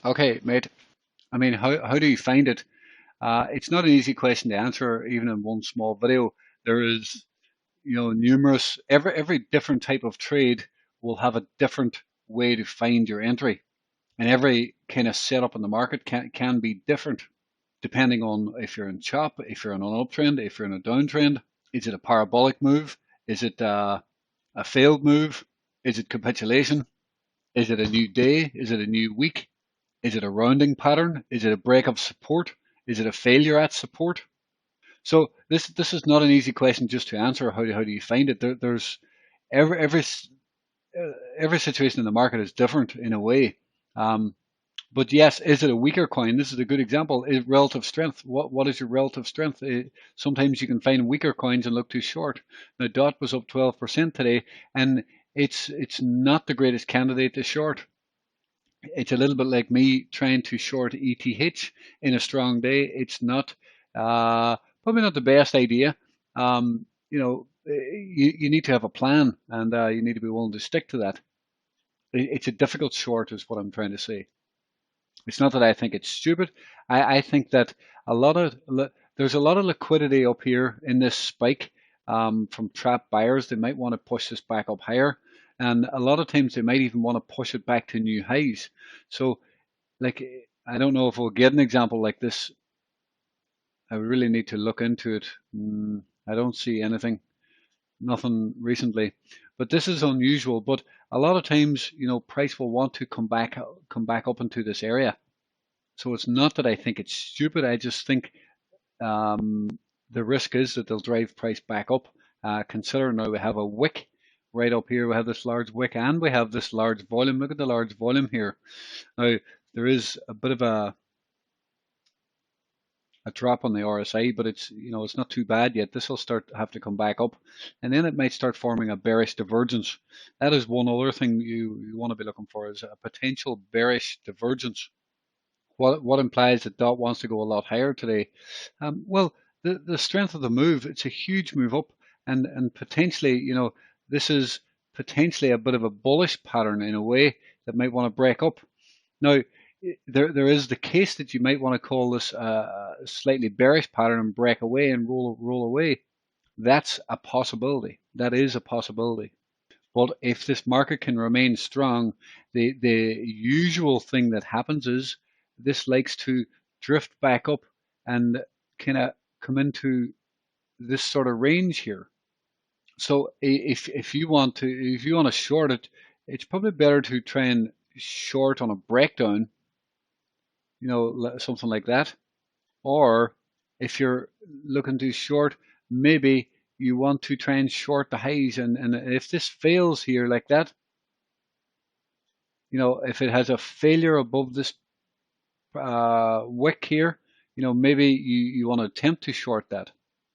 Okay, mate. I mean, how do you find it? It's not an easy question to answer, even in one small video. There is, numerous, every different type of trade will have a different way to find your entry. And every kind of setup in the market can be different depending on if you're in chop, if you're in an uptrend, if you're in a downtrend. Is it a parabolic move? Is it a failed move? Is it capitulation? Is it a new day? Is it a new week? Is it a rounding pattern? Is it a break of support? Is it a failure at support? So this is not an easy question just to answer. How do you find it? There's every every every situation in the market is different in a way. Um, but yes, is it a weaker coin? This is a good example. Is relative strength. What is your relative strength? Sometimes you can find weaker coins and look too short. Now DOT was up 12% today, and it's not the greatest candidate to short. It's a little bit like me trying to short ETH in a strong day. It's not probably not the best idea. You need to have a plan, and you need to be willing to stick to that. It's a difficult short, is what I'm trying to say. It's not that I think it's stupid. I think that there's a lot of liquidity up here in this spike from trap buyers. They might want to push this back up higher, and a lot of times they might even want to push it back to new highs. So, like, I don't know if we'll get an example like this. I really need to look into it. I don't see nothing recently, but this is unusual. But a lot of times, price will want to come back up into this area. So it's not that I think it's stupid. I just think the risk is that they'll drive price back up. Consider now we have a wick right up here. We have this large wick and we have this large volume. Look at the large volume here. Now there is a bit of a drop on the RSI, but it's not too bad yet. This will start to have to come back up, and then it might start forming a bearish divergence. That is one other thing you want to be looking for, is a potential bearish divergence. What implies that DOT wants to go a lot higher today? Well, the strength of the move, it's a huge move up, and potentially, this is potentially a bit of a bullish pattern in a way that might want to break up. Now, there is the case that you might want to call this a slightly bearish pattern and break away and roll away. That's a possibility. That is a possibility. But if this market can remain strong, the usual thing that happens is this likes to drift back up and kind of come into this sort of range here. So if you want to short it, it's probably better to try and short on a breakdown, something like that. Or if you're looking to short, maybe you want to try and short the highs, and if this fails here like that, if it has a failure above this wick here, maybe you want to attempt to short that.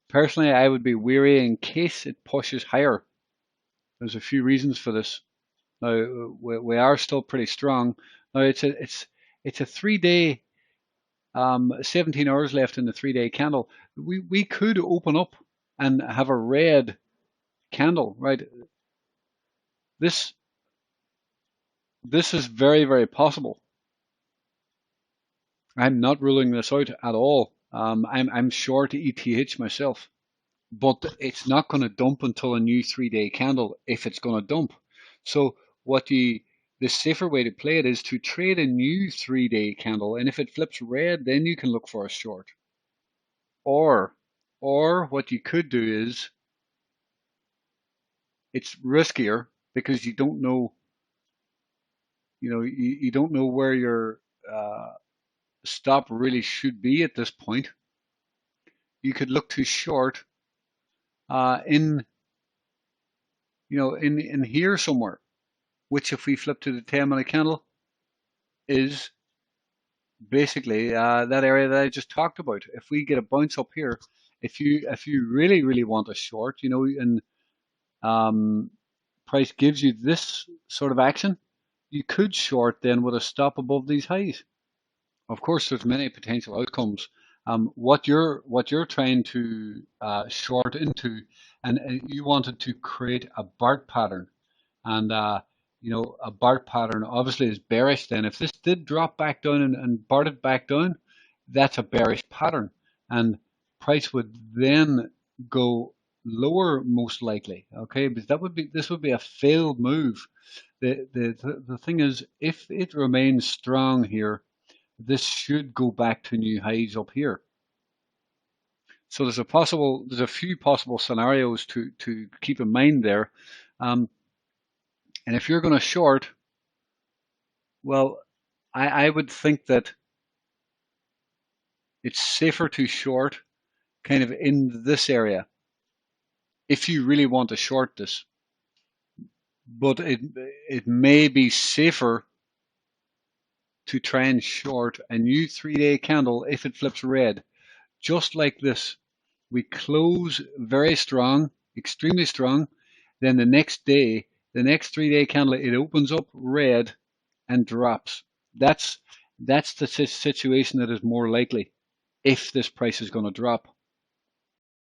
Personally, I would be wary in case it pushes higher. There's a few reasons for this. Now we are still pretty strong. Now it's a 3-day, 17 hours left in the 3-day candle. We could open up and have a red candle, right? This is very, very possible. I'm not ruling this out at all. I'm short ETH myself, but it's not going to dump until a new 3-day candle if it's going to dump. So the safer way to play it is to trade a new 3-day candle, and if it flips red, then you can look for a short. Or what you could do is, it's riskier because you don't know, you don't know where your stop really should be at this point. You could look to short in here somewhere, which if we flip to the 10-minute candle is basically that area that I just talked about. If we get a bounce up here, if you really, really want a short, and price gives you this sort of action, you could short then with a stop above these highs. Of course, there's many potential outcomes. What you're trying to short into, and you wanted to create a BART pattern, and a BART pattern obviously is bearish. Then if this did drop back down and BARTed back down, that's a bearish pattern, and price would then go lower most likely. Okay, but this would be a failed move. The thing is, if it remains strong here, this should go back to new highs up here. So there's a few possible scenarios to keep in mind there. And if you're going to short, well, I would think that it's safer to short kind of in this area if you really want to short this. But it may be safer to try and short a new 3-day candle if it flips red, just like this. We close very strong, extremely strong. Then the next day, the next 3-day candle, it opens up red and drops. That's the situation that is more likely if this price is going to drop.